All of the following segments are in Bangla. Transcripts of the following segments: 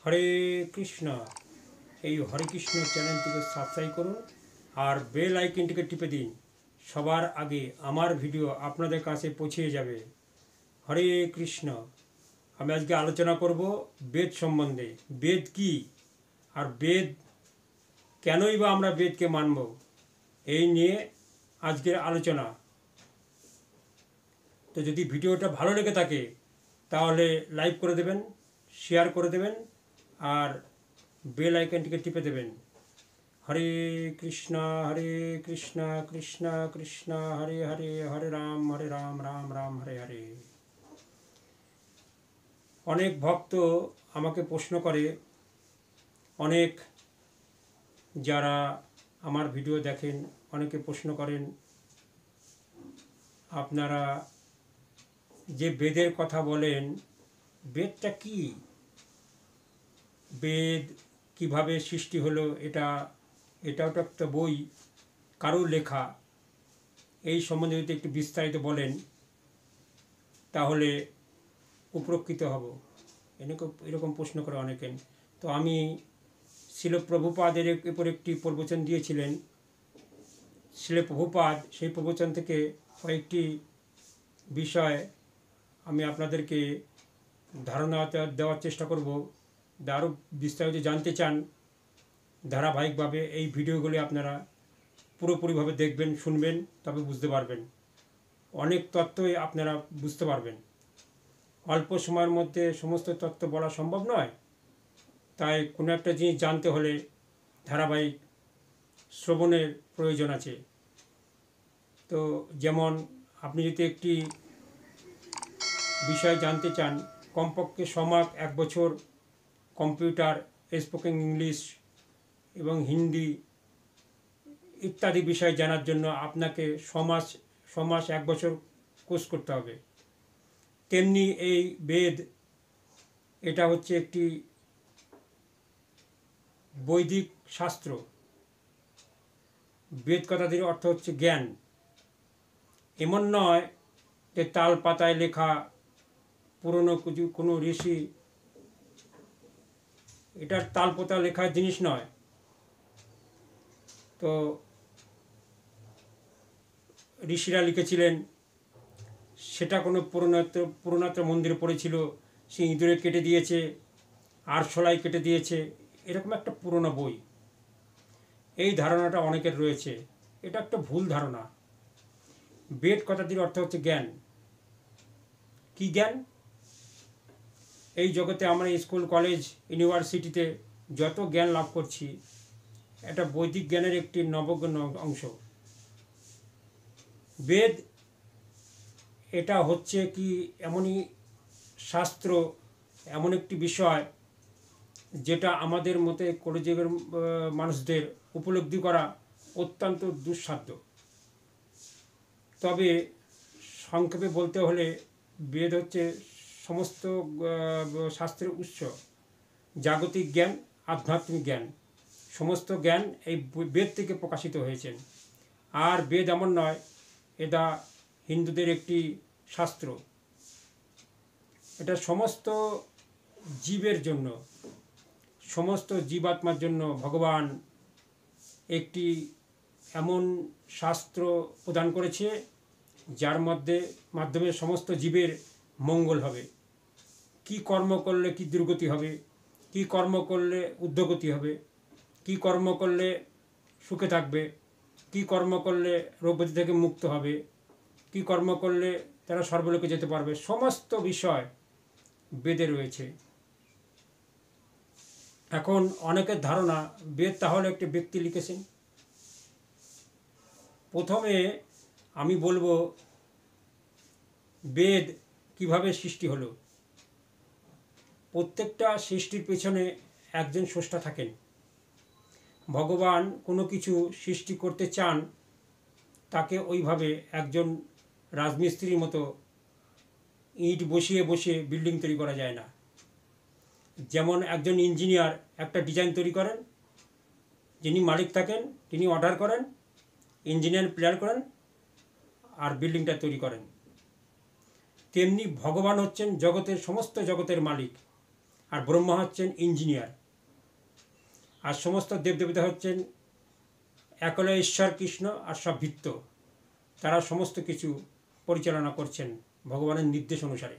হরে কৃষ্ণ। এই হরে কৃষ্ণ চ্যানেলটিকে সাবস্ক্রাইব করুন আর বেল আইকনটিকে টিপে দিন। সবার আগে আমার ভিডিও আপনাদের কাছে পৌঁছে যাবে। হরে কৃষ্ণ। আমি আজকে আলোচনা করব বেদ সম্বন্ধে। বেদ কি আর বেদ কেনই বা আমরা বেদকে মানব, এই নিয়ে আজকের আলোচনা। তো যদি ভিডিওটা ভালো লেগে থাকে তাহলে লাইক করে দেবেন, শেয়ার করে দেবেন আর বেল আইকনটিকে টিপে দেবেন। হরে কৃষ্ণ কৃষ্ণ কৃষ্ণ হরে হরে, হরে রাম রাম রাম হরে হরে। অনেক ভক্ত আমাকে প্রশ্ন করে, অনেক যারা আমার ভিডিও দেখেন অনেকে প্রশ্ন করেন, আপনারা যে বেদের কথা বলেন, বেদটা কি? বেদ কিভাবে সৃষ্টি হলো? এটাও তো একটা বই, কারুর লেখা। এই সম্বন্ধে যদি একটু বিস্তারিত বলেন তাহলে উপকৃত হব। এরকম প্রশ্ন করে অনেকে। তো আমি শিল প্রভুপাদের উপর একটি প্রবচন দিয়েছিলেন। শিল প্রভুপাদ সেই প্রবচন থেকে কয়েকটি বিষয় আমি আপনাদেরকে ধারণা দেওয়ার চেষ্টা করব। আরও বিস্তারিত জানতে চান ধারাবাহিকভাবে এই ভিডিওগুলি আপনারা পুরোপুরিভাবে দেখবেন, শুনবেন, তবে বুঝতে পারবেন। অনেক তথ্যই আপনারা বুঝতে পারবেন। অল্প সময়ের মধ্যে সমস্ত তথ্য বলা সম্ভব নয়, তাই কোনো একটা জিনিস জানতে হলে ধারাবাহিক শ্রবণের প্রয়োজন আছে। তো যেমন আপনি যদি একটি বিষয় জানতে চান, কমপক্ষে সমাগ 1 বছর কম্পিউটার, স্পোকেন ইংলিশ এবং হিন্দি ইত্যাদি বিষয় জানার জন্য আপনাকে ছমাস 1 বছর কোর্স করতে হবে। তেমনি এই বেদ, এটা হচ্ছে একটি বৈদিক শাস্ত্র। বেদ কথাটির অর্থ হচ্ছে জ্ঞান। এমন নয় যে তাল পাতায় লেখা পুরনো কোনো ঋষি, এটার তাল পাতা লেখার জিনিস নয়। তো ঋষিরা লিখেছিলেন, সেটা কোনো পুরোনাত্র মন্দিরে পড়েছিল, সে ইঁদুরে কেটে দিয়েছে, আরশোলাই কেটে দিয়েছে, এরকম একটা পুরনো বই। এই ধারণাটা অনেকের রয়েছে। এটা একটা ভুল ধারণা। বেদ কথাটির অর্থ হচ্ছে জ্ঞান। কি জ্ঞান? এই জগতে আমরা স্কুল, কলেজ, ইউনিভার্সিটিতে যত জ্ঞান লাভ করছি, এটা বৈদিক জ্ঞানের একটি নবজ্ঞ অংশ। বেদ এটা হচ্ছে কি এমনই শাস্ত্র, এমন একটি বিষয় যেটা আমাদের মতে কলিযুগের মানুষদের উপলব্ধি করা অত্যন্ত দুঃসাধ্য। তবে সংক্ষেপে বলতে হলে বেদ হচ্ছে সমস্ত শাস্ত্রের উৎস। জাগতিক জ্ঞান, আধ্যাত্মিক জ্ঞান, সমস্ত জ্ঞান এই বেদ থেকে প্রকাশিত হয়েছে। আর বেদ এমন নয়, এটা হিন্দুদের একটি শাস্ত্র। এটা সমস্ত জীবের জন্য, সমস্ত জীবাত্মার জন্য ভগবান একটি এমন শাস্ত্র প্রদান করেছে যার মাধ্যমে সমস্ত জীবের মঙ্গল হবে। কি কর্ম করলে কি দুর্গতি হবে, কি কর্ম করলে ঊর্ধ্বগতি হবে, কি কর্ম করলে সুখে থাকবে, কি কর্ম করলে রোগব্যাধি থেকে মুক্ত হবে, কি কর্ম করলে তারা সর্বলোকে যেতে পারবে, সমস্ত বিষয় বেদে রয়েছে। এখন অনেকের ধারণা বেদ তাহলে একটি ব্যক্তি লিখেছেন। প্রথমে আমি বলবো বেদ কিভাবে সৃষ্টি হলো। প্রত্যেকটা সৃষ্টির পেছনে একজন স্রষ্টা থাকেন। ভগবান কোনো কিছু সৃষ্টি করতে চান, তাকে ওইভাবে একজন রাজমিস্ত্রির মতো ইট বসিয়ে বসিয়ে বিল্ডিং তৈরি করা যায় না। যেমন একজন ইঞ্জিনিয়ার একটা ডিজাইন তৈরি করেন, যিনি মালিক থাকেন তিনি অর্ডার করেন, ইঞ্জিনিয়ার প্ল্যান করেন আর বিল্ডিংটা তৈরি করেন। তেমনি ভগবান হচ্ছেন সমস্ত জগতের মালিক। আর ব্রহ্মা হচ্ছেন ইঞ্জিনিয়ার, আর সমস্ত দেবদেবতা হচ্ছেন একলে ঈশ্বর কৃষ্ণ আর সব ভিত্ত, তারা সমস্ত কিছু পরিচালনা করছেন ভগবানের নির্দেশ অনুসারে।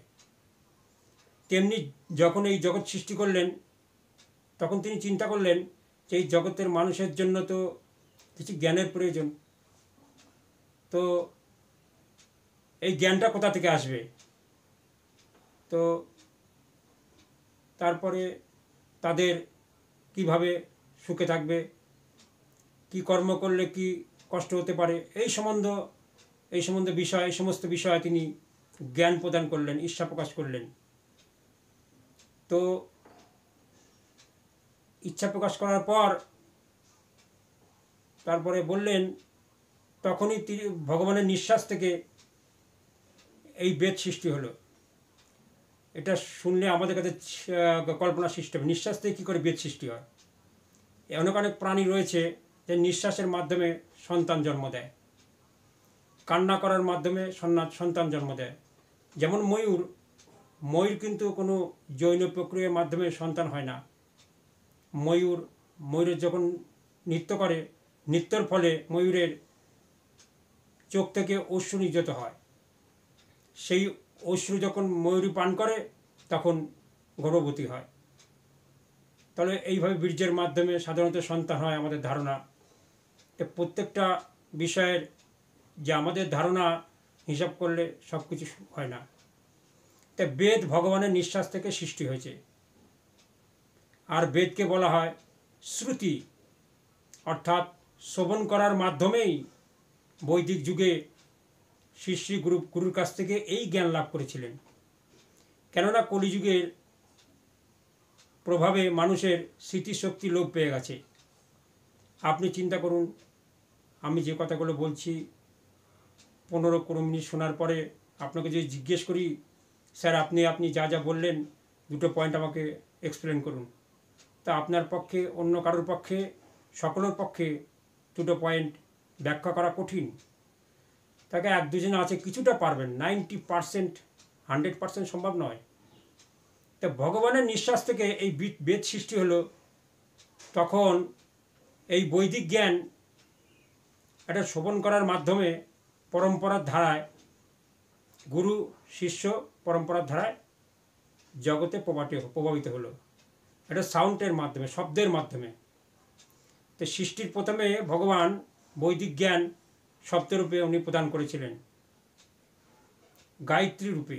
তেমনি যখন এই জগৎ সৃষ্টি করলেন তখন তিনি চিন্তা করলেন যে এই জগতের মানুষের জন্য তো কিছু জ্ঞানের প্রয়োজন, তো এই জ্ঞানটা কোথা থেকে আসবে। তো তারপরে তাদের কিভাবে সুখে থাকবে, কি কর্ম করলে কি কষ্ট হতে পারে, এই সম্বন্ধে বিষয়, এই সমস্ত বিষয়ে তিনি জ্ঞান প্রদান করলেন, ইচ্ছা প্রকাশ করলেন। তো ইচ্ছা প্রকাশ করার পর তারপরে বললেন, তখনই তিনি ভগবানের নিঃশ্বাস থেকে এই বেদ সৃষ্টি হলো। এটা শুনলে আমাদের কাছে কল্পনা সৃষ্টি হবে, নিঃশ্বাস থেকে কী করে বেদ সৃষ্টি হয়। অনেক অনেক প্রাণী রয়েছে যে নিঃশ্বাসের মাধ্যমে সন্তান জন্ম দেয়, কান্না করার মাধ্যমে সন্তান জন্ম দেয়। যেমন ময়ূর কিন্তু কোনো জৈন প্রক্রিয়ার মাধ্যমে সন্তান হয় না। ময়ূরের যখন নৃত্য করে, নৃত্যের ফলে ময়ূরের চোখ থেকে অশ্রু নির্গত হয়, সেই অশ্রু যখন ময়ূরী পান করে তখন গর্ভবতী হয়। তাহলে এইভাবে বীর্যের মাধ্যমে সাধারণত সন্তান হয় আমাদের ধারণা। প্রত্যেকটা বিষয়ের যে আমাদের ধারণা হিসাব করলে সব কিছু হয় না। তাই বেদ ভগবানের নিঃশ্বাস থেকে সৃষ্টি হয়েছে। আর বেদকে বলা হয় শ্রুতি, অর্থাৎ শ্রবণ করার মাধ্যমেই বৈদিক যুগে শ্রী শ্রী গুরুর কাছ থেকে এই জ্ঞান লাভ করেছিলেন। কেননা কলিযুগের প্রভাবে মানুষের স্মৃতিশক্তি লোপ পেয়ে গেছে। আপনি চিন্তা করুন, আমি যে কথাগুলো বলছি 15-20 মিনিট শোনার পরে আপনাকে যদি জিজ্ঞেস করি, স্যার আপনি যা যা বললেন দুটো পয়েন্ট আমাকে এক্সপ্লেন করুন, তা আপনার পক্ষে, অন্য কারোর পক্ষে, সকলের পক্ষে দুটো পয়েন্ট ব্যাখ্যা করা কঠিন। তাকে 1-2 জন আছে কিছুটা পারবেন, 90%, 100% সম্ভব নয়। তা ভগবানের নিঃশ্বাস থেকে এই বেদ সৃষ্টি হলো। তখন এই বৈদিক জ্ঞান এটা শ্রবণ করার মাধ্যমে পরম্পরার ধারায়, গুরু শিষ্য পরম্পরার ধারায় জগতে প্রভাবিত হলো। এটা সাউন্ডের মাধ্যমে, শব্দের মাধ্যমে। তো সৃষ্টির প্রথমে ভগবান বৈদিক জ্ঞান শব্দরূপে উনি প্রদান করেছিলেন, গায়ত্রী রূপে।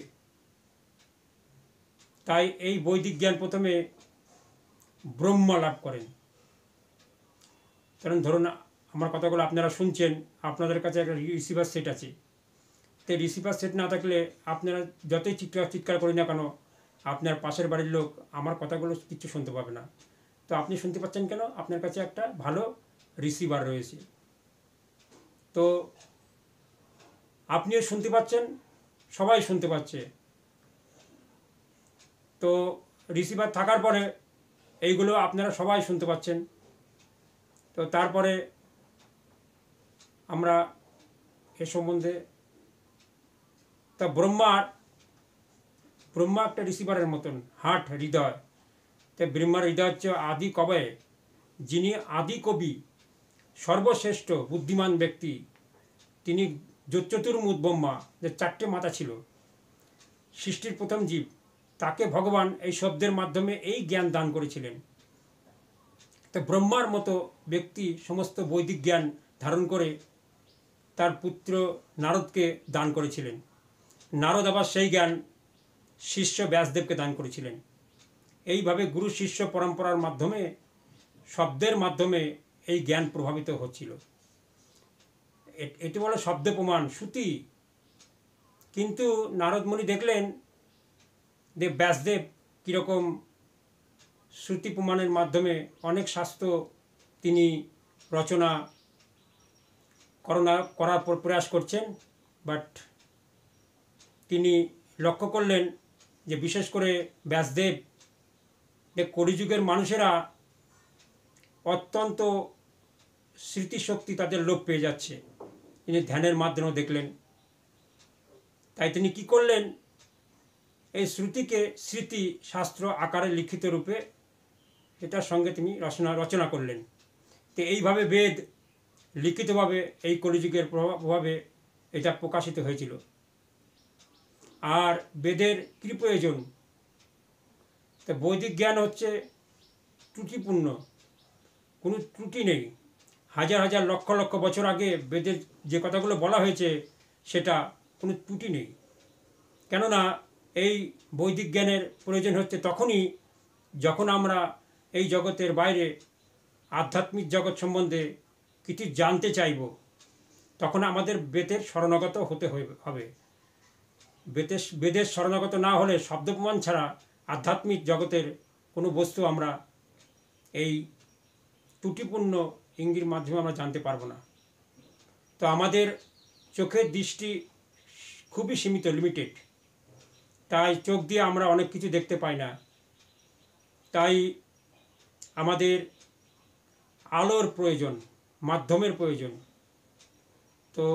তাই এই বৈদিক জ্ঞান প্রথমে ব্রহ্মা লাভ করেন। কারণ ধরুন আমার কথাগুলো আপনারা শুনছেন, আপনাদের কাছে একটা রিসিভার সেট আছে। তো রিসিভার সেট না থাকলে আপনারা যতই চিৎকার করি না কেন, আপনার পাশের বাড়ির লোক আমার কথাগুলো কিচ্ছু শুনতে পাবে না। তো আপনি শুনতে পাচ্ছেন কেন? আপনার কাছে একটা ভালো রিসিভার রয়েছে। তো আপনিও শুনতে পাচ্ছেন, সবাই শুনতে পাচ্ছে। তো রিসিভার থাকার পরে এইগুলো আপনারা সবাই শুনতে পাচ্ছেন। তো তারপরে আমরা এ সম্বন্ধে, তা ব্রহ্মা একটা রিসিভারের মতন, হার্ট, হৃদয়। তো ব্রহ্মার হৃদয় হচ্ছে আদি কবে, যিনি আদি কবি, সর্বশ্রেষ্ঠ বুদ্ধিমান ব্যক্তি, তিনি চতুর্মুখ ব্রহ্মা, যে 4টে মাথা ছিল, সৃষ্টির প্রথম জীব, তাকে ভগবান এই শব্দের মাধ্যমে এই জ্ঞান দান করেছিলেন। তো ব্রহ্মার মতো ব্যক্তি সমস্ত বৈদিক জ্ঞান ধারণ করে তার পুত্র নারদকে দান করেছিলেন। নারদ আবার সেই জ্ঞান শিষ্য ব্যাসদেবকে দান করেছিলেন। এইভাবে গুরু শিষ্য পরম্পরার মাধ্যমে, শব্দের মাধ্যমে এই জ্ঞান প্রভাবিত হচ্ছিল। এটি বলে শব্দ প্রমাণ, শ্রুতি। কিন্তু নারদমণি দেখলেন যে ব্যাসদেব কীরকম শ্রুতি প্রমাণের মাধ্যমে অনেক শাস্ত্র তিনি রচনা করার প্রয়াস করছেন, বাট তিনি লক্ষ্য করলেন যে বিশেষ করে ব্যাসদেব, যে কলিযুগের মানুষেরা অত্যন্ত স্মৃতিশক্তি তাদের লোপ পেয়ে যাচ্ছে, তিনি ধ্যানের মাধ্যমেও দেখলেন। তাই তিনি কি করলেন, এই শ্রুতিকে স্মৃতি শাস্ত্র আকারে লিখিত রূপে এটার সঙ্গে তিনি রচনা করলেন। তো এইভাবে বেদ লিখিতভাবে এই কলিযুগের প্রভাবে এটা প্রকাশিত হয়েছিল। আর বেদের কী প্রয়োজন? তো বৈদিক জ্ঞান হচ্ছে ত্রুটিপূর্ণ, কোনো ত্রুটি নেই। হাজার হাজার লক্ষ লক্ষ বছর আগে বেদের যে কথাগুলো বলা হয়েছে সেটা কোনো ত্রুটি নেই। কেননা এই বৈদিক জ্ঞানের প্রয়োজন হচ্ছে তখনই যখন আমরা এই জগতের বাইরে আধ্যাত্মিক জগৎ সম্বন্ধে কিছু জানতে চাইব, তখন আমাদের বেদের শরণাগত হতে হবে। বেদের শরণাগত না হলে শব্দ প্রমাণ ছাড়া আধ্যাত্মিক জগতের কোনো বস্তু আমরা এই ত্রুটিপূর্ণ ইঙ্গির মাধ্যমে আমরা জানতে পারবো না। তো আমাদের চোখের দৃষ্টি খুবই সীমিত, লিমিটেড, তাই চোখ দিয়ে আমরা অনেক কিছু দেখতে পাই না। তাই আমাদের আলোর প্রয়োজন, মাধ্যমের প্রয়োজন। তো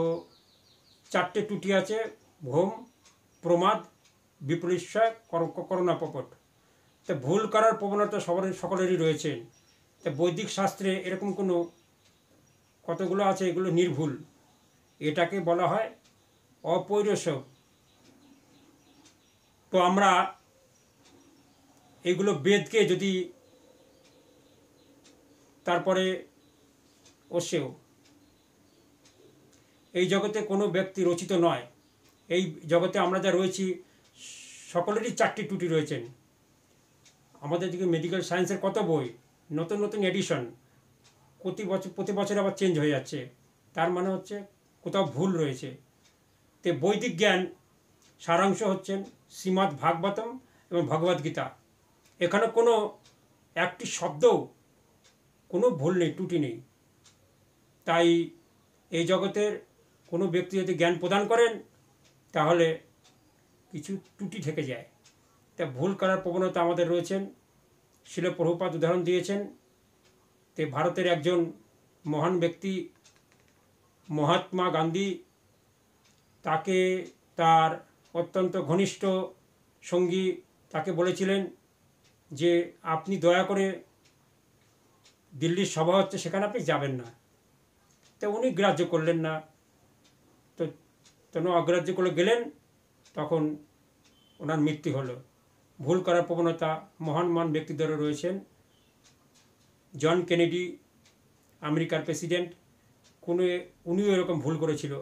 4টে ত্রুটি আছে: ভ্রম, প্রমাদ, বিপরিশ্রয়, করুণাপকট। তো ভুল করার প্রবণতা সকলেরই রয়েছে। তো বৈদিক শাস্ত্রে এরকম কোনো কতগুলো আছে, এগুলো নির্ভুল। এটাকে বলা হয় অপৌরসব। তো আমরা এগুলো বেদকে যদি তারপরে অশ্বেও এই জগতে কোনো ব্যক্তি রচিত নয়। এই জগতে আমরা যা রয়েছি সকলেরই 4টি ত্রুটি রয়েছেন। আমাদের দিকে মেডিকেল সায়েন্সের কত বই, নতুন নতুন এডিশন, প্রতি বছর আবার চেঞ্জ হয়ে যাচ্ছে। তার মানে হচ্ছে কোথাও ভুল রয়েছে। তো বৈদিক জ্ঞান সারাংশ হচ্ছেন শ্রীমদ্ ভাগবতম এবং ভগবদ্গীতা। এখানে কোনো একটি শব্দও কোনো ভুল নেই, ত্রুটি নেই। তাই এই জগতের কোনো ব্যক্তি যদি জ্ঞান প্রদান করেন তাহলে কিছু ত্রুটি থেকে যায়। তা ভুল করার প্রবণতা আমাদের রয়েছেন। শিল প্রভুপাদ উদাহরণ দিয়েছেন। তে ভারতের একজন মহান ব্যক্তি মহাত্মা গান্ধী, তাকে তার অত্যন্ত ঘনিষ্ঠ সঙ্গী তাকে বলেছিলেন যে আপনি দয়া করে দিল্লির সভা হচ্ছে সেখানে আপনি যাবেন না। তো উনি গ্রাহ্য করলেন না। তো অগ্রাহ্য করে গেলেন, তখন ওনার মৃত্যু হলো। ভুল করার প্রবণতা মহান মহান ব্যক্তিদেরও রয়েছেন। জন কেনেডি, আমেরিকার প্রেসিডেন্ট, উনিও এরকম ভুল করেছিল।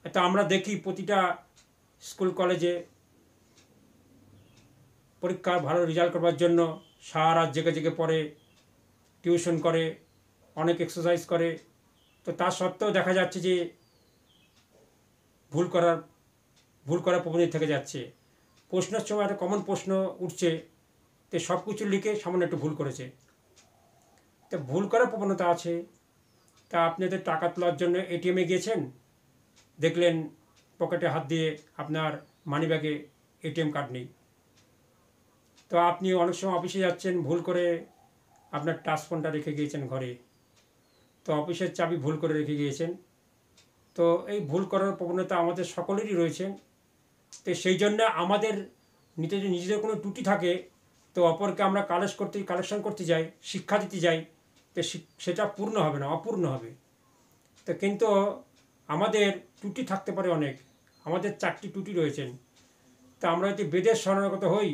তা আমরা দেখি প্রতিটা স্কুল কলেজে পরীক্ষার ভালো রেজাল্ট করবার জন্য সারা রাত জেগে জেগে পড়ে, টিউশন করে, অনেক এক্সারসাইজ করে। তো তা সত্ত্বেও দেখা যাচ্ছে যে ভুল করার প্রবণতা থেকে যাচ্ছে। প্রশ্নের সময় একটা কমন প্রশ্ন উঠছে, তো সব কিছু লিখে সামান্য একটু ভুল করেছে। তো ভুল করার প্রবণতা আছে। তা আপনাদের টাকা তোলার জন্য এটিএমে গিয়েছেন, দেখলেন পকেটে হাত দিয়ে আপনার মানিব্যাগে এটিএম কার্ড নেই। তো আপনি অনেক সময় অফিসে যাচ্ছেন, ভুল করে আপনার টাচ ফোনটা রেখে গিয়েছেন ঘরে। তো অফিসের চাবি ভুল করে রেখে গিয়েছেন। তো এই ভুল করার প্রবণতা আমাদের সকলেরই রয়েছে। তো সেই জন্য আমাদের নিজেদের কোনো ত্রুটি থাকে, তো অপরকে আমরা কালেকশন করতে যাই, শিক্ষা দিতে যাই, তো সেটা পূর্ণ হবে না, অপূর্ণ হবে। তো কিন্তু আমাদের ত্রুটি থাকতে পারে অনেক। আমাদের 4টি ত্রুটি রয়েছেন। তা আমরা যদি বেদের শরণাগত হই,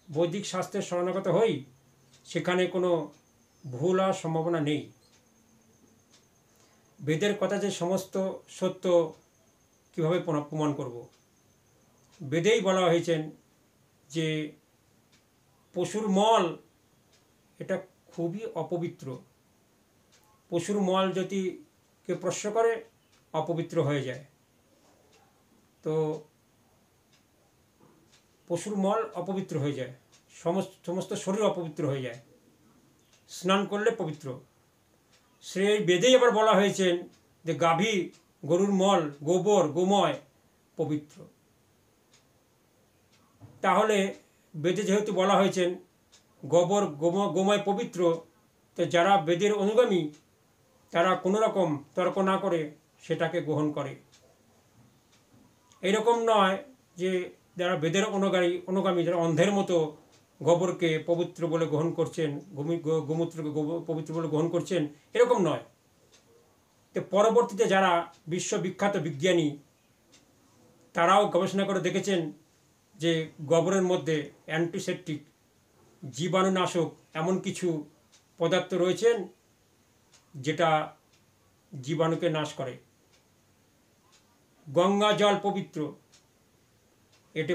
বৈদিক শাস্ত্রের শরণাগত হই, সেখানে কোনো ভুল হওয়ার সম্ভাবনা নেই। বেদের কথা যে সমস্ত সত্য কীভাবে প্রমাণ করব? বেদেই বলা হয়েছেন যে পশুর মল এটা খুবই অপবিত্র। পশুর মল যদি কেউ প্রশ্ন করে অপবিত্র হয়ে যায়। তো পশুর মল অপবিত্র হয়ে যায়, সমস্ত শরীর অপবিত্র হয়ে যায়। স্নান করলে পবিত্র। সেই বেদেই আবার বলা হয়েছেন যে গাভী, গরুর মল, গোবর, গোময় পবিত্র। তাহলে বেদে যেহেতু বলা হয়েছেন গোবর গোময় পবিত্র, তো যারা বেদের অনুগামী তারা কোনো রকম তর্ক না করে সেটাকে গ্রহণ করে। এরকম নয় যে যারা বেদের অনুগামী যারা অন্ধের মতো গোবরকে পবিত্র বলে গ্রহণ করছেন, গোমূত্রকে পবিত্র বলে গ্রহণ করছেন, এরকম নয়। তো পরবর্তীতে যারা বিশ্ববিখ্যাত বিজ্ঞানী তারাও গবেষণা করে দেখেছেন যে গোবরের মধ্যে অ্যান্টিসেপটিক, জীবাণুনাশক এমন কিছু পদার্থ রয়েছেন যেটা জীবাণুকে নাশ করে। গঙ্গা জল পবিত্র, এটি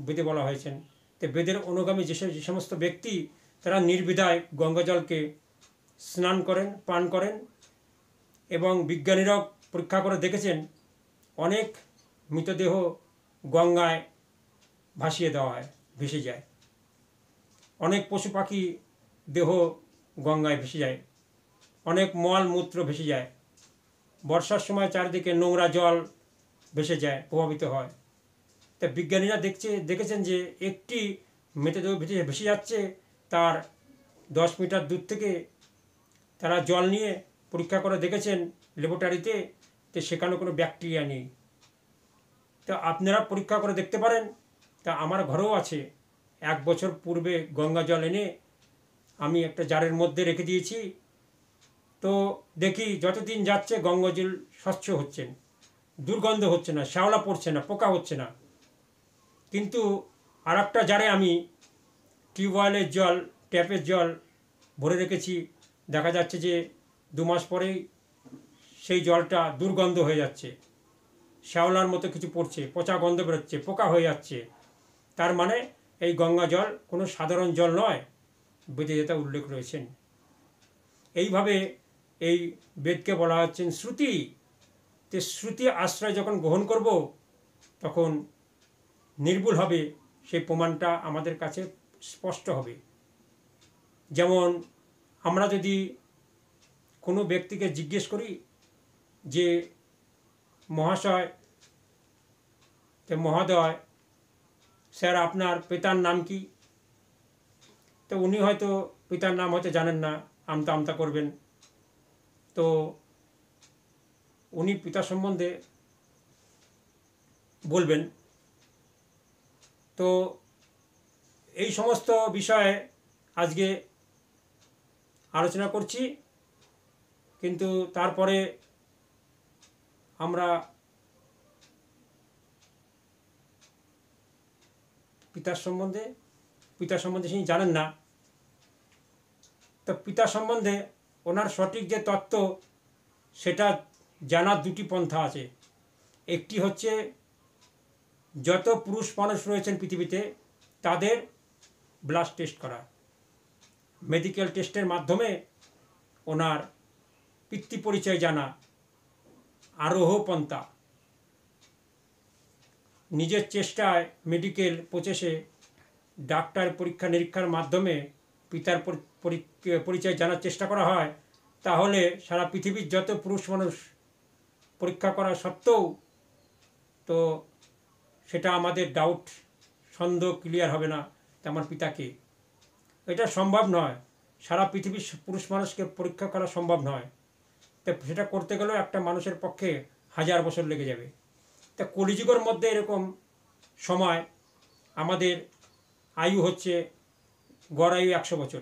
বেদে বলা হয়েছেন। তো বেদের অনুগামী যে সমস্ত ব্যক্তি তারা নির্দ্বিধায় গঙ্গা জলকে স্নান করেন, পান করেন, এবং বিজ্ঞানীরাও পরীক্ষা করে দেখেছেন অনেক মৃতদেহ গঙ্গায় ভাসিয়ে দেওয়া হয়, ভেসে যায়। অনেক পশু পাখি দেহ গঙ্গায় ভেসে যায়, অনেক মল মূত্র ভেসে যায়। বর্ষার সময় চারিদিকে নোংরা জল ভেসে যায়, প্রভাবিত হয়। তা বিজ্ঞানীরা দেখেছেন যে একটি মৃতদেহ ভেসে যাচ্ছে, তার 10 মিটার দূর থেকে তারা জল নিয়ে পরীক্ষা করে দেখেছেন ল্যাবরেটরিতে, তো সেখানে কোনো ব্যাকটেরিয়া নেই। তা আপনারা পরীক্ষা করে দেখতে পারেন। তা আমার ঘরেও আছে। 1 বছর পূর্বে গঙ্গা জল এনে আমি একটা জারের মধ্যে রেখে দিয়েছি। তো দেখি যতদিন যাচ্ছে গঙ্গা জল স্বচ্ছ হচ্ছেন, দুর্গন্ধ হচ্ছে না, শ্যাওলা পড়ছে না, পোকা হচ্ছে না। কিন্তু আর একটা জারে আমি টিউবওয়েলের জল, ট্যাপের জল ভরে রেখেছি, দেখা যাচ্ছে যে 2 মাস পরেই সেই জলটা দুর্গন্ধ হয়ে যাচ্ছে, শ্যাওলার মতো কিছু পড়ছে, পচা গন্ধ বেরোচ্ছে, পোকা হয়ে যাচ্ছে। তার মানে এই গঙ্গা জল কোনো সাধারণ জল নয়, বেদে যেটা উল্লেখ রয়েছেন। এইভাবে এই বেদকে বলা হচ্ছেন শ্রুতি। তো শ্রুতি আশ্রয় যখন গ্রহণ করব তখন নির্ভুল হবে, সেই প্রমাণটা আমাদের কাছে স্পষ্ট হবে। যেমন আমরা যদি কোনো ব্যক্তিকে জিজ্ঞেস করি যে মহাশয়, মহোদয়, স্যার আপনার পিতার নাম কি, তো উনি হয়তো পিতার নাম হয়তো জানেন না, আমতা আমতা করবেন। তো উনি পিতা সম্বন্ধে বলবেন। তো এই সমস্ত বিষয়ে আজকে আলোচনা করছি, কিন্তু তারপরে আমরা পিতার সম্বন্ধে তিনি জানেন না। তো পিতা সম্বন্ধে ওনার সঠিক যে তত্ত্ব সেটা জানার 2টি পন্থা আছে। একটি হচ্ছে যত পুরুষ মানুষ রয়েছেন পৃথিবীতে তাদের ব্লাড টেস্ট করা, মেডিকেল টেস্টের মাধ্যমে ওনার পিতৃ পরিচয় জানা, আরোহ পন্থা। নিজের চেষ্টায় মেডিকেল প্রসেসে ডাক্তার পরীক্ষা নিরীক্ষার মাধ্যমে পিতার পরিচয় জানার চেষ্টা করা হয়, তাহলে সারা পৃথিবীর যত পুরুষ মানুষ পরীক্ষা করা সত্ত্বেও তো সেটা আমাদের ডাউট, সন্দেহ ক্লিয়ার হবে না যে আমার পিতাকে। এটা সম্ভব নয়, সারা পৃথিবীর পুরুষ মানুষকে পরীক্ষা করা সম্ভব নয়। তো সেটা করতে গেলেও একটা মানুষের পক্ষে 1000 বছর লেগে যাবে। তা কলিযুগের মধ্যে এরকম সময় আমাদের আয়ু হচ্ছে গড় আয়ু 100 বছর।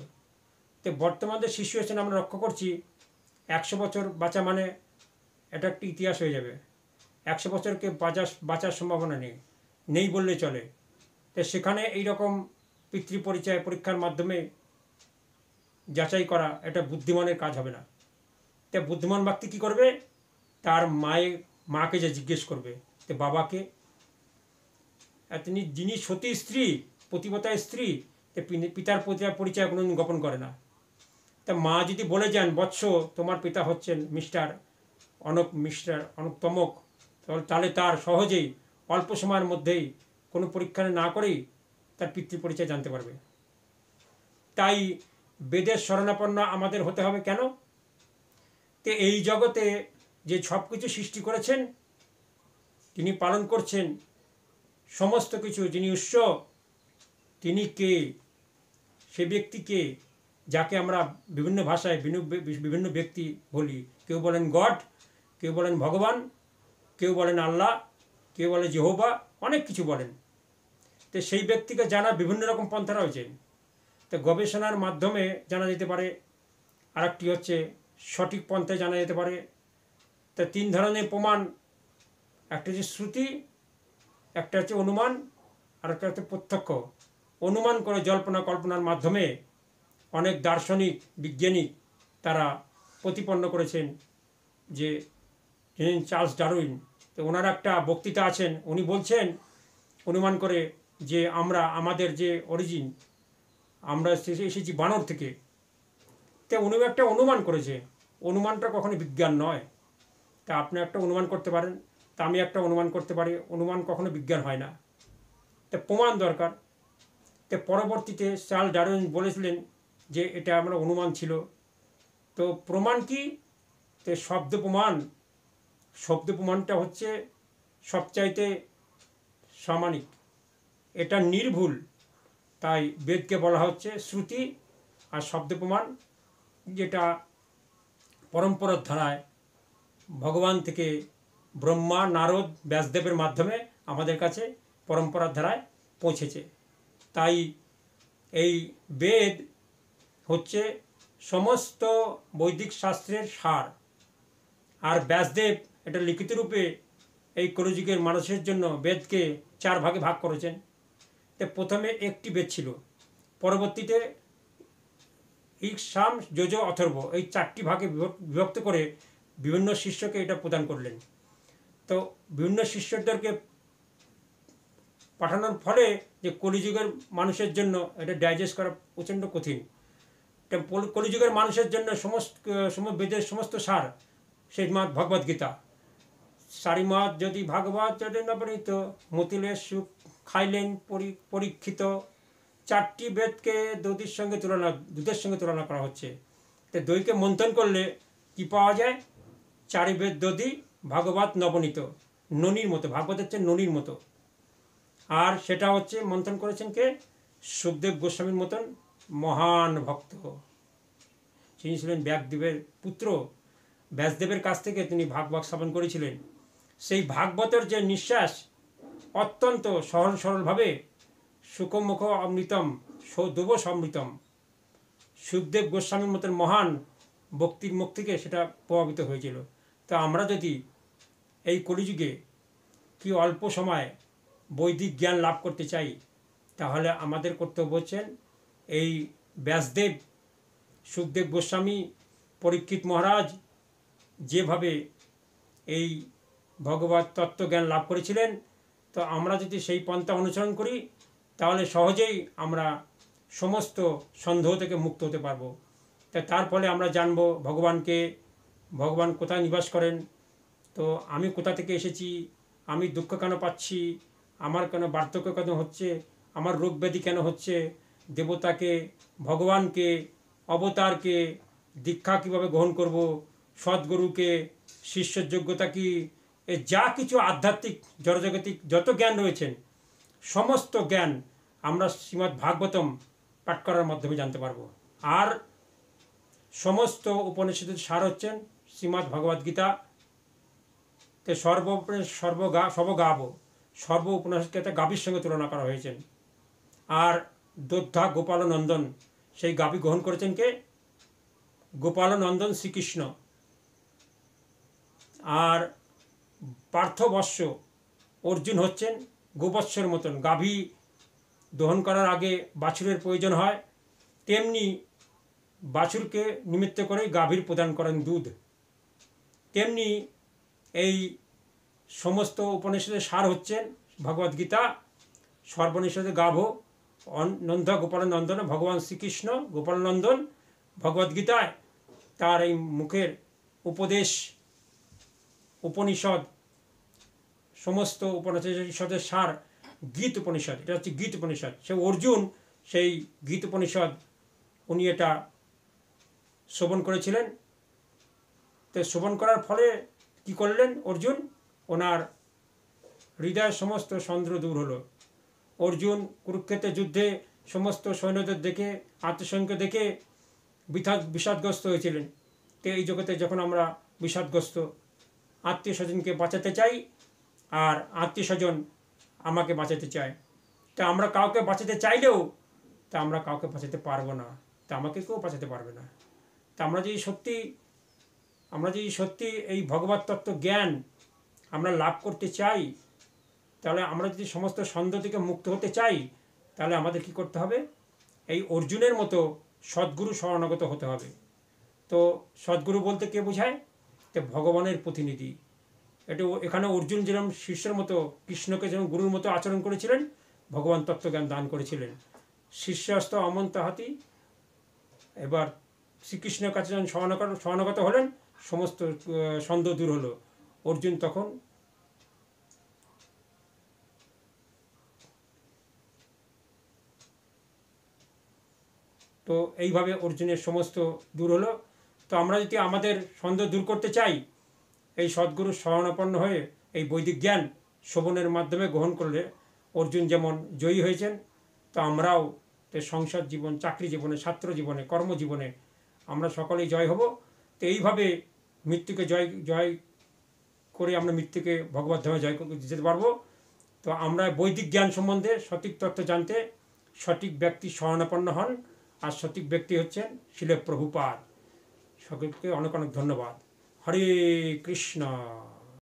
তো বর্তমান যে সিচুয়েশন আমরা লক্ষ্য করছি, 100 বছর বাঁচা মানে এটা একটি ইতিহাস হয়ে যাবে। 100 বছরকে বাঁচার সম্ভাবনা নেই বললে চলে। তো সেখানে এইরকম পিতৃ পরিচয় পরীক্ষার মাধ্যমে যাচাই করা এটা বুদ্ধিমানের কাজ হবে না। তো বুদ্ধিমান ব্যক্তি কী করবে, তার মাকে যে জিজ্ঞেস করবে, তো বাবাকে, যিনি সতী স্ত্রী, পতিব্রতা স্ত্রী, পিতার পরিচয় কোনোদিন গোপন করে না। তা মা যদি বলে যান বৎস তোমার পিতা হচ্ছেন মিস্টার তমক, তাহলে তার সহজেই অল্প সময়ের মধ্যেই কোনো পরীক্ষা না করেই তার পিতৃ পরিচয় জানতে পারবে। তাই বেদের শরণাপন্ন আমাদের হতে হবে। কেন? তো এই জগতে যে সব কিছু সৃষ্টি করেছেন, তিনি পালন করছেন সমস্ত কিছু, যিনি উৎস, তিনি কে? সে ব্যক্তিকে যাকে আমরা বিভিন্ন ভাষায় বিভিন্ন ব্যক্তি বলি। কেউ বলেন গড, কেউ বলেন ভগবান, কেউ বলেন আল্লাহ, কেউ বলে যেহোবা, অনেক কিছু বলেন। তো সেই ব্যক্তিকে জানার বিভিন্ন রকম পন্থা রয়েছে। তো গবেষণার মাধ্যমে জানা যেতে পারে, আরেকটি হচ্ছে সঠিক পন্থায় জানা যেতে পারে। তা তিন ধরনের প্রমাণ, একটা হচ্ছে শ্রুতি, একটা হচ্ছে অনুমান, আর একটা হচ্ছে প্রত্যক্ষ। অনুমান করে জল্পনা কল্পনার মাধ্যমে অনেক দার্শনিক বিজ্ঞানী তারা প্রতিপন্ন করেছেন যে চার্লস ডারউইন, তো ওনার একটা বক্তৃতা আছেন, উনি বলছেন অনুমান করে যে আমাদের যে অরিজিন, আমরা এসেছি বানর থেকে। তো উনি একটা অনুমান করেছে, অনুমানটা কখনো বিজ্ঞান নয়। তা আপনি একটা অনুমান করতে পারেন, তা আমি একটা অনুমান করতে পারি, অনুমান কখনো বিজ্ঞান হয় না। তো প্রমাণ দরকার। তো পরবর্তীতে চার্লস ডারউইন বলেছিলেন যে এটা আমরা অনুমান ছিল। তো প্রমাণ কি? তো শব্দ প্রমাণ। শব্দ প্রমাণটা হচ্ছে সবচাইতে সামানিক, এটা নির্ভুল। তাই বেদকে বলা হচ্ছে শ্রুতি। আর শব্দ প্রমাণ যেটা পরম্পরার ধারায় ভগবান থেকে ব্রহ্মা, নারদ, ব্যাসদেবের মাধ্যমে আমাদের কাছে পরম্পরার ধারায় পৌঁছেছে। তাই এই বেদ হচ্ছে সমস্ত বৈদিক শাস্ত্রের সার। আর ব্যাসদেব এটা লিখিত রূপে এই কলিযুগের মানুষের জন্য বেদকে 4 ভাগে ভাগ করেছেন। তো প্রথমে একটি বেদ ছিল, পরবর্তীতে ঋক, সাম, যজু, অথর্ব, এই 4টি ভাগে বিভক্ত করে বিভিন্ন শিষ্যকে এটা প্রদান করলেন। তো বিভিন্ন শিষ্যদেরকে পাঠানোর ফলে যে কলিযুগের মানুষের জন্য এটা ডাইজেস্ট করা প্রচণ্ড কঠিন। কলিযুগের মানুষের জন্য বেদের সমস্ত সার সেই ভগবদ্গীতা। সারিমত যদি ভাগবত যদি নবনীত, মতিলের সুখ খাইলেন পরীক্ষিত। 4টি বেদকে দুধের সঙ্গে তুলনা করা হচ্ছে। তো দইকে মন্থন করলে কি পাওয়া যায়? 4 বেদ দধি, ভাগবত নবনীত, ননির মতো। ভাগবত হচ্ছে ননির মতো। আর সেটা হচ্ছে মন্থন করেছেন কে? সুখদেব গোস্বামীর মতন মহান ভক্ত। তিনি ছিলেন ব্যাসদেবের পুত্র। ব্যাসদেবের কাছ থেকে তিনি ভাগবত শ্রবণ করেছিলেন। সেই ভাগবতের যে নিঃশ্বাস অত্যন্ত সহজ সরলভাবে সুখমুখ অমৃতম দুবস অমৃতম, সুখদেব গোস্বামীর মতন মহান ভক্তির মুখ থেকে সেটা প্রভাবিত হয়েছিল। তা আমরা যদি এই কলিযুগে কি অল্প সময় বৈদিক জ্ঞান লাভ করতে চাই, তাহলে আমাদের কর্তব্য হচ্ছেন এই ব্যাসদেব, সুখদেব গোস্বামী, পরীক্ষিত মহারাজ যেভাবে এই ভগবত তত্ত্বজ্ঞান লাভ করেছিলেন, তো আমরা যদি সেই পন্থা অনুসরণ করি তাহলে সহজেই আমরা সমস্ত সন্দেহ থেকে মুক্ত হতে পারবো। তার ফলে আমরা জানব ভগবানকে, ভগবান কোথায় নিবাস করেন, তো আমি কোথা থেকে এসেছি, আমি দুঃখ কেন পাচ্ছি, আমার কেন বার্ধক্য কেন হচ্ছে, আমার রোগ ব্যাধি কেন হচ্ছে, দেবতাকে, ভগবানকে, অবতারকে দীক্ষা কীভাবে গ্রহণ করব, সদ্গুরুকে, শিষ্যের যোগ্যতা কী, এ যা কিছু আধ্যাত্মিক জড়জগতিক যত জ্ঞান রয়েছেন সমস্ত জ্ঞান আমরা শ্রীমদ্ ভাগবতম পাঠ করার মাধ্যমে জানতে পারবো। আর সমস্ত উপনিষদের সার হচ্ছেন শ্রীমদ্ ভগবদ্গীতা। তে সর্ব উপনিষদকে গাভীর সঙ্গে তুলনা করা হয়েছেন। আর দোদ্ধা গোপালনন্দন, সেই গাভী গ্রহণ করেছেন কে? গোপালনন্দন শ্রীকৃষ্ণ। আর পার্থবৎস অর্জুন হচ্ছেন গোবৎসের মতন। গাভী দহন করার আগে বাছুরের প্রয়োজন হয়, তেমনি বাছুরকে নিমিত্ত করেই গাভীর প্রদান করেন দুধ। তেমনি এই সমস্ত উপনিষদের সার হচ্ছেন ভগবদ্গীতা। সর্বনিষদে গাভ নন্দ গোপালনন্দন, ভগবান শ্রীকৃষ্ণ গোপালনন্দন ভগবদ্গীতায় তার এই মুখের উপদেশ উপনিষদ, সমস্ত উপনিষদের সার গীত উপনিষদ। এটা হচ্ছে গীত উপনিষদ। সে অর্জুন সেই গীত উপনিষদ উনি এটা শ্রবণ করেছিলেন। তো শ্রবণ করার ফলে কি করলেন অর্জুন? ওনার হৃদয়ের সমস্ত সন্দেহ দূর হলো। অর্জুন কুরুক্ষেত্রের যুদ্ধে সমস্ত সৈন্যদের দেখে, আত্মসৈন্যকে দেখে বিষাদগ্রস্ত হয়েছিলেন। তো এই জগতে যখন আমরা বিষাদগ্রস্ত, আত্মীয় স্বজনকে বাঁচাতে চাই আর আত্মীয় স্বজন আমাকে বাঁচাতে চায়, তা আমরা কাউকে বাঁচাতে চাইলেও তা আমরা কাউকে বাঁচাতে পারবো না, তা আমাকে কেউ বাঁচাতে পারবে না। তা আমরা যদি সত্যি এই ভগবত তত্ত্ব জ্ঞান আমরা লাভ করতে চাই, তাহলে আমরা যদি সমস্ত ছন্দ থেকে মুক্ত হতে চাই, তাহলে আমাদের কি করতে হবে? এই অর্জুনের মতো সদ্গুরু শরণাগত হতে হবে। তো সদ্গুরু বলতে কে বোঝায়? যে ভগবানের প্রতিনিধি। এখানে অর্জুন যেরকম শিষ্যের মতো, কৃষ্ণকে যেরকম গুরুর মতো আচরণ করেছিলেন, ভগবান তত্ত্বজ্ঞান দান করেছিলেন। শিষ্যস্ত অমন্ত হাতি, এবার শ্রীকৃষ্ণের কাছে যখন শরণাগত হলেন, সমস্ত সন্দেহ দূর হলো। অর্জুন তখন তো এইভাবে অর্জুনের সমস্ত দূর হলো। তো আমরা যদি আমাদের সন্দেহ দূর করতে চাই, এই সদ্গুরুর শরণাপন্ন হয়ে এই বৈদিক জ্ঞান শ্রবণের মাধ্যমে গ্রহণ করলে অর্জুন যেমন জয়ী হয়েছেন, তো আমরাও সংসার জীবন, চাকরি জীবনে, ছাত্র জীবনে, কর্মজীবনে আমরা সকলেই জয় হব। তো এইভাবে মৃত্যুকে জয় করে আমরা মৃত্যুকে ভগবত ধামে জয় যেতে পারবো। তো আমরা বৈদিক জ্ঞান সম্বন্ধে সঠিক তথ্য জানতে সঠিক ব্যক্তি শরণাপন্ন হন, আর সঠিক ব্যক্তি হচ্ছেন শিল প্রভুপাদ। সকলকে অনেক অনেক ধন্যবাদ। হরে কৃষ্ণ।